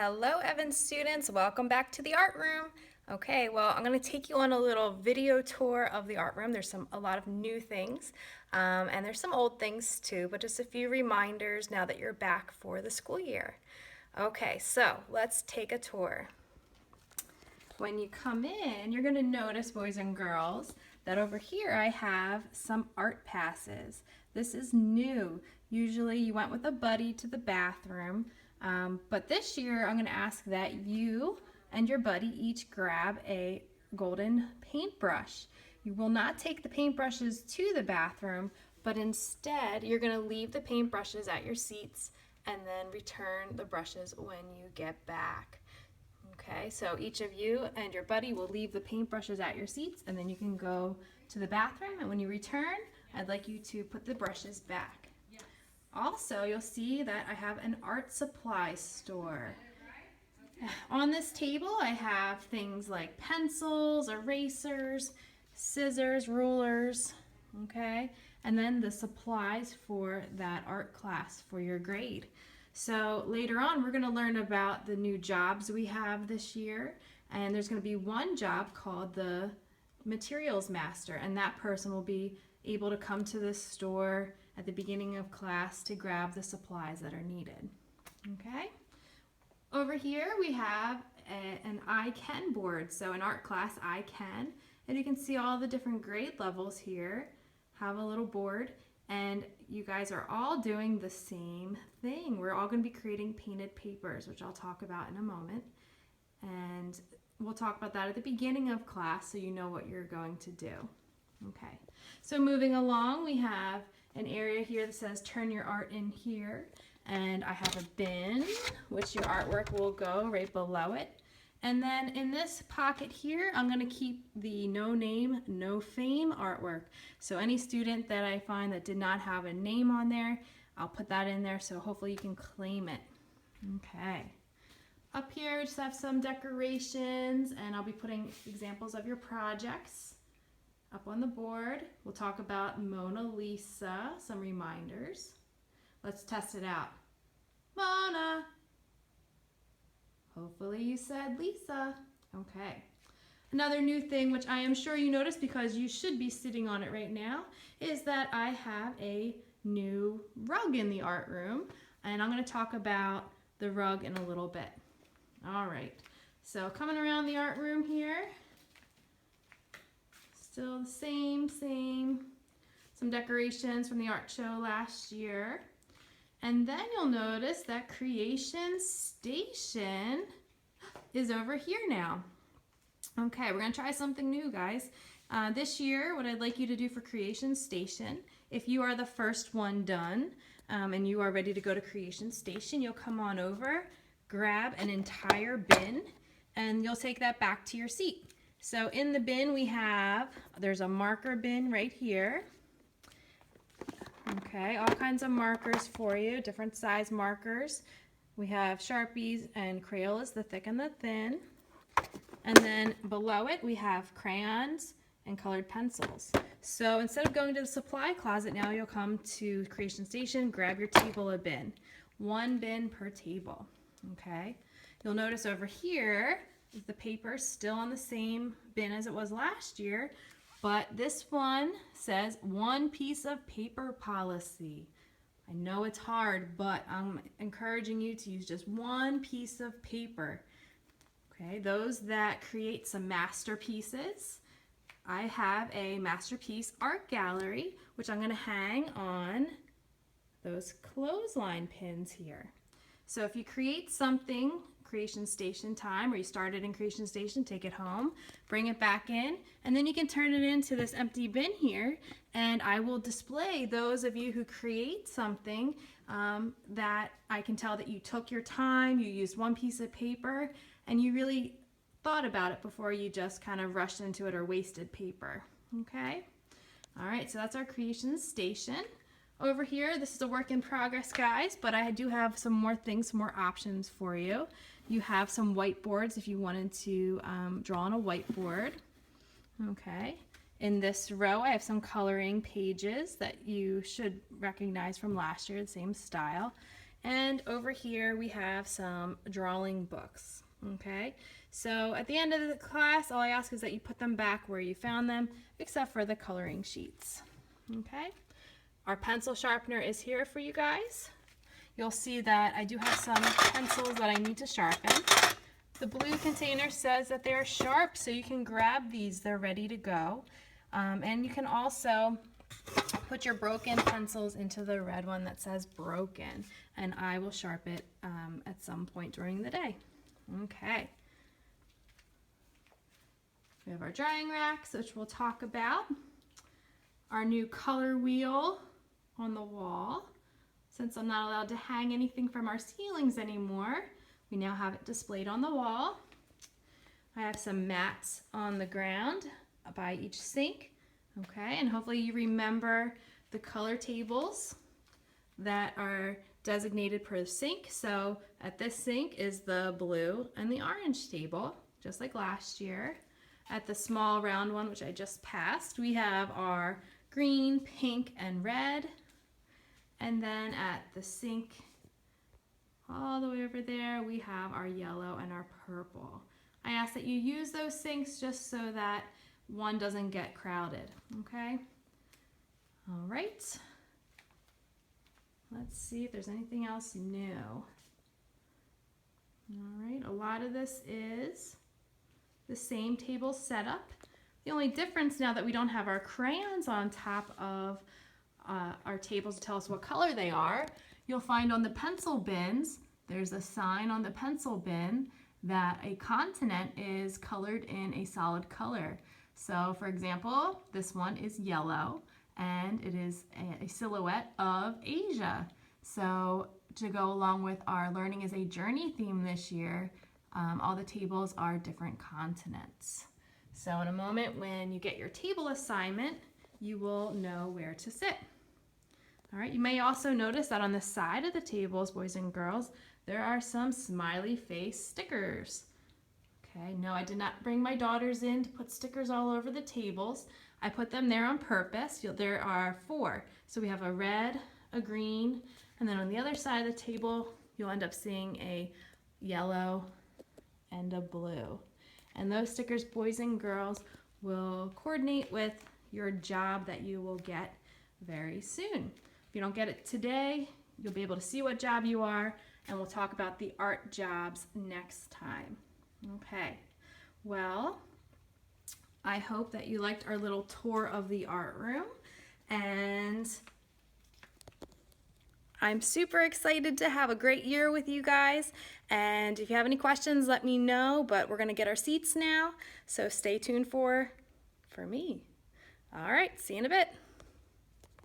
Hello, Evans students. Welcome back to the art room. Okay, well, I'm going to take you on a little video tour of the art room. There's a lot of new things, and there's some old things too, but just a few reminders now that you're back for the school year. Okay, so let's take a tour. When you come in, you're going to notice, boys and girls, that over here I have some art passes. This is new. Usually you went with a buddy to the bathroom, but this year I'm going to ask that you and your buddy each grab a golden paintbrush. You will not take the paintbrushes to the bathroom, but instead you're going to leave the paintbrushes at your seats and then return the brushes when you get back. Okay, so each of you and your buddy will leave the paintbrushes at your seats, and then you can go to the bathroom, and when you return, I'd like you to put the brushes back. Also, you'll see that I have an art supply store. On this table, I have things like pencils, erasers, scissors, rulers, okay, and then the supplies for that art class for your grade. So later on, we're going to learn about the new jobs we have this year, and there's going to be one job called the materials master, and that person will be able to come to this store at the beginning of class to grab the supplies that are needed. Okay? Over here we have an I Can board, so in art class I Can, and you can see all the different grade levels here have a little board, and you guys are all doing the same thing. We're all going to be creating painted papers, which I'll talk about in a moment, and we'll talk about that at the beginning of class so you know what you're going to do. Okay, so moving along, we have an area here that says turn your art in here, and I have a bin which your artwork will go right below it. And then in this pocket here, I'm going to keep the no name, no fame artwork. So any student that I find that did not have a name on there, I'll put that in there so hopefully you can claim it. Okay. Up here, we just have some decorations, and I'll be putting examples of your projects up on the board. We'll talk about Mona Lisa, some reminders. Let's test it out. Mona. Hopefully you said Lisa. Okay. Another new thing, which I am sure you noticed because you should be sitting on it right now, is that I have a new rug in the art room, and I'm going to talk about the rug in a little bit. All right. So coming around the art room here, still the same. Some decorations from the art show last year. And then you'll notice that Creation Station is over here now. Okay, we're going to try something new, guys. This year, what I'd like you to do for Creation Station, if you are the first one done and you are ready to go to Creation Station, you'll come on over, grab an entire bin, and you'll take that back to your seat. So in the bin there's a marker bin right here. Okay, all kinds of markers for you, different size markers. We have Sharpies and Crayolas, the thick and the thin. And then below it, we have crayons and colored pencils. So instead of going to the supply closet, now you'll come to Creation Station, grab your table a bin. One bin per table, okay? You'll notice over here, the paper still on the same bin as it was last year, but this one says one piece of paper policy. I know it's hard, but I'm encouraging you to use just one piece of paper. Okay, those that create some masterpieces, I have a masterpiece art gallery, which I'm going to hang on those clothesline pins here. So if you create something, Creation Station time, or you started in Creation Station, take it home, bring it back in, and then you can turn it into this empty bin here, and I will display those of you who create something that I can tell that you took your time, you used one piece of paper, and you really thought about it before you just kind of rushed into it or wasted paper. Okay? All right, so that's our Creation Station. Over here, this is a work in progress, guys, but I do have some more things, some more options for you. You have some whiteboards if you wanted to draw on a whiteboard. Okay. In this row, I have some coloring pages that you should recognize from last year, the same style. And over here we have some drawing books. Okay, so at the end of the class, all I ask is that you put them back where you found them, except for the coloring sheets. Okay, our pencil sharpener is here for you guys. You'll see that I do have some pencils that I need to sharpen. The blue container says that they're sharp, so you can grab these, they're ready to go. And you can also put your broken pencils into the red one that says broken, and I will sharpen it at some point during the day. Okay. We have our drying racks, which we'll talk about. Our new color wheel on the wall. Since I'm not allowed to hang anything from our ceilings anymore, we now have it displayed on the wall. I have some mats on the ground by each sink. Okay, and hopefully you remember the color tables that are designated per sink. So at this sink is the blue and the orange table, just like last year. At the small round one, which I just passed, we have our green, pink, and red. And then at the sink, all the way over there, we have our yellow and our purple. I ask that you use those sinks just so that one doesn't get crowded, okay? All right. Let's see if there's anything else new. All right, a lot of this is the same table setup. The only difference now that we don't have our crayons on top of our tables to tell us what color they are, you'll find on the pencil bins, there's a sign on the pencil bin that a continent is colored in a solid color. So for example, this one is yellow and it is a silhouette of Asia. So to go along with our Learning is a Journey theme this year, all the tables are different continents. So in a moment when you get your table assignment, you will know where to sit. All right, you may also notice that on the side of the tables, boys and girls, there are some smiley face stickers. Okay, no, I did not bring my daughters in to put stickers all over the tables. I put them there on purpose. There are 4. So we have a red, a green, and then on the other side of the table, you'll end up seeing a yellow and a blue. And those stickers, boys and girls, will coordinate with your job that you will get very soon. If you don't get it today, you'll be able to see what job you are, and we'll talk about the art jobs next time. Okay, well, I hope that you liked our little tour of the art room, and I'm super excited to have a great year with you guys, and if you have any questions, let me know, but we're gonna get our seats now, so stay tuned for me. All right, see you in a bit.